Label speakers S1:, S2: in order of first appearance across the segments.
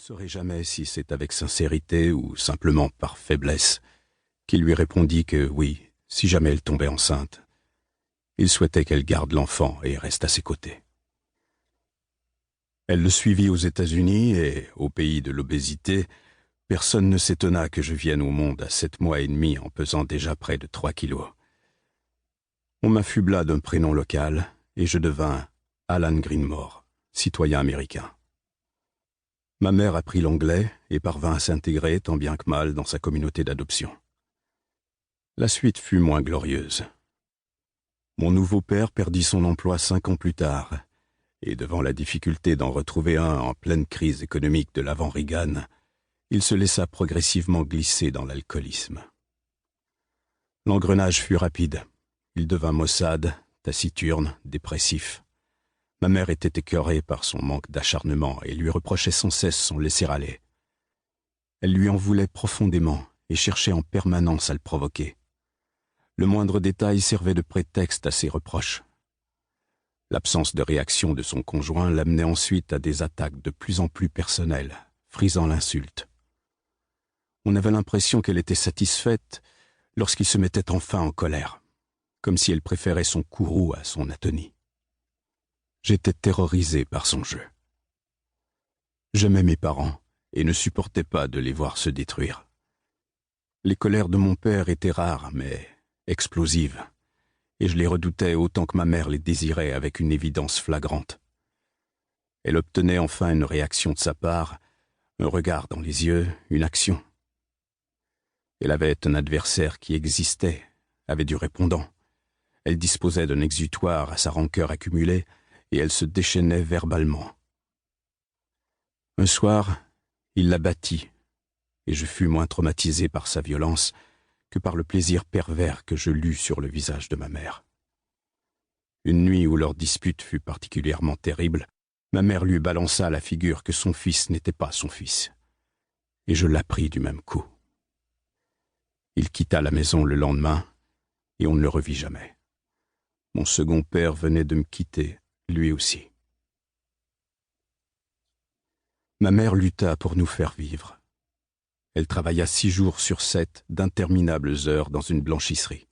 S1: Je ne saurai jamais si c'est avec sincérité ou simplement par faiblesse qu'il lui répondit que oui, si jamais elle tombait enceinte, il souhaitait qu'elle garde l'enfant et reste à ses côtés. Elle le suivit aux États-Unis et, au pays de l'obésité, personne ne s'étonna que je vienne au monde à 7 mois et demi en pesant déjà près de 3 kilos. On m'affubla d'un prénom local et je devins Alan Greenmore, citoyen américain. Ma mère apprit l'anglais et parvint à s'intégrer tant bien que mal dans sa communauté d'adoption. La suite fut moins glorieuse. Mon nouveau père perdit son emploi 5 ans plus tard, et devant la difficulté d'en retrouver un en pleine crise économique de l'avant Reagan, il se laissa progressivement glisser dans l'alcoolisme. L'engrenage fut rapide. Il devint maussade, taciturne, dépressif. Ma mère était écœurée par son manque d'acharnement et lui reprochait sans cesse son laisser-aller. Elle lui en voulait profondément et cherchait en permanence à le provoquer. Le moindre détail servait de prétexte à ses reproches. L'absence de réaction de son conjoint l'amenait ensuite à des attaques de plus en plus personnelles, frisant l'insulte. On avait l'impression qu'elle était satisfaite lorsqu'il se mettait enfin en colère, comme si elle préférait son courroux à son atonie. J'étais terrorisé par son jeu. J'aimais mes parents et ne supportais pas de les voir se détruire. Les colères de mon père étaient rares, mais explosives, et je les redoutais autant que ma mère les désirait avec une évidence flagrante. Elle obtenait enfin une réaction de sa part, un regard dans les yeux, une action. Elle avait un adversaire qui existait, avait du répondant. Elle disposait d'un exutoire à sa rancœur accumulée, et elle se déchaînait verbalement. Un soir, il la battit, et je fus moins traumatisé par sa violence que par le plaisir pervers que je lus sur le visage de ma mère. Une nuit où leur dispute fut particulièrement terrible, ma mère lui balança à la figure que son fils n'était pas son fils, et je l'appris du même coup. Il quitta la maison le lendemain, et on ne le revit jamais. Mon second père venait de me quitter, lui aussi. Ma mère lutta pour nous faire vivre. Elle travailla 6 jours sur 7 d'interminables heures dans une blanchisserie.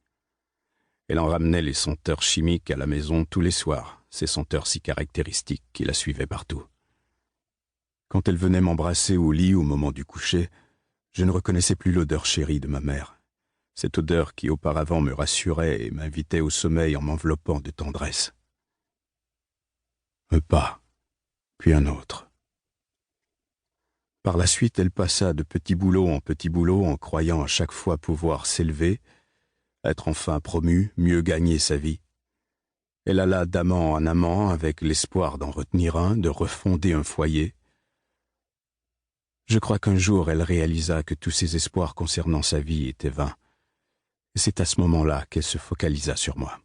S1: Elle en ramenait les senteurs chimiques à la maison tous les soirs, ces senteurs si caractéristiques qui la suivaient partout. Quand elle venait m'embrasser au lit au moment du coucher, je ne reconnaissais plus l'odeur chérie de ma mère, cette odeur qui auparavant me rassurait et m'invitait au sommeil en m'enveloppant de tendresse. Un pas, puis un autre. Par la suite, elle passa de petit boulot en petit boulot en croyant à chaque fois pouvoir s'élever, être enfin promue, mieux gagner sa vie. Elle alla d'amant en amant avec l'espoir d'en retenir un, de refonder un foyer. Je crois qu'un jour elle réalisa que tous ses espoirs concernant sa vie étaient vains. Et c'est à ce moment-là qu'elle se focalisa sur moi.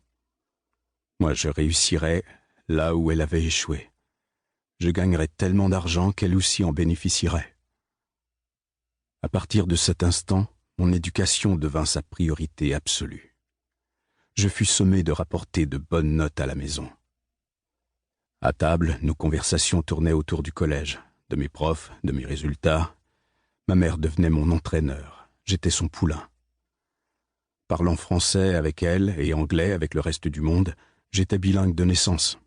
S1: Moi, je réussirais là où elle avait échoué. Je gagnerais tellement d'argent qu'elle aussi en bénéficierait. À partir de cet instant, mon éducation devint sa priorité absolue. Je fus sommé de rapporter de bonnes notes à la maison. À table, nos conversations tournaient autour du collège, de mes profs, de mes résultats. Ma mère devenait mon entraîneur, j'étais son poulain. Parlant français avec elle et anglais avec le reste du monde, j'étais bilingue de naissance.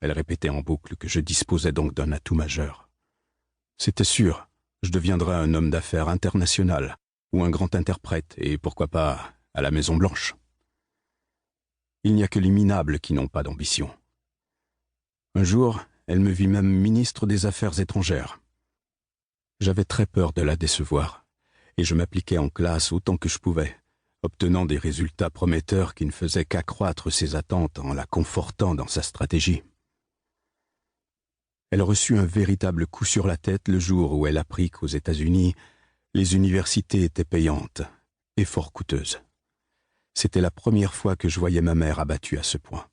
S1: Elle répétait en boucle que je disposais donc d'un atout majeur. C'était sûr, je deviendrais un homme d'affaires international, ou un grand interprète, et pourquoi pas à la Maison-Blanche. Il n'y a que les minables qui n'ont pas d'ambition. Un jour, elle me vit même ministre des Affaires étrangères. J'avais très peur de la décevoir, et je m'appliquais en classe autant que je pouvais, obtenant des résultats prometteurs qui ne faisaient qu'accroître ses attentes en la confortant dans sa stratégie. Elle reçut un véritable coup sur la tête le jour où elle apprit qu'aux États-Unis, les universités étaient payantes et fort coûteuses. C'était la première fois que je voyais ma mère abattue à ce point.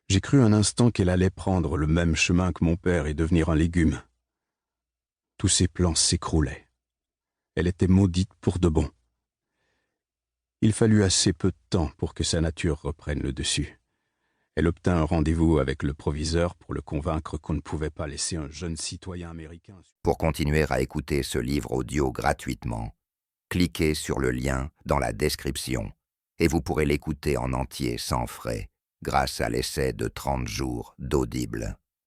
S1: J'ai cru un instant qu'elle allait prendre le même chemin que mon père et devenir un légume. Tous ses plans s'écroulaient. Elle était maudite pour de bon. Il fallut assez peu de temps pour que sa nature reprenne le dessus. Elle obtint un rendez-vous avec le proviseur pour le convaincre qu'on ne pouvait pas laisser un jeune citoyen américain.
S2: Pour continuer à écouter ce livre audio gratuitement, cliquez sur le lien dans la description et vous pourrez l'écouter en entier sans frais grâce à l'essai de 30 jours d'Audible.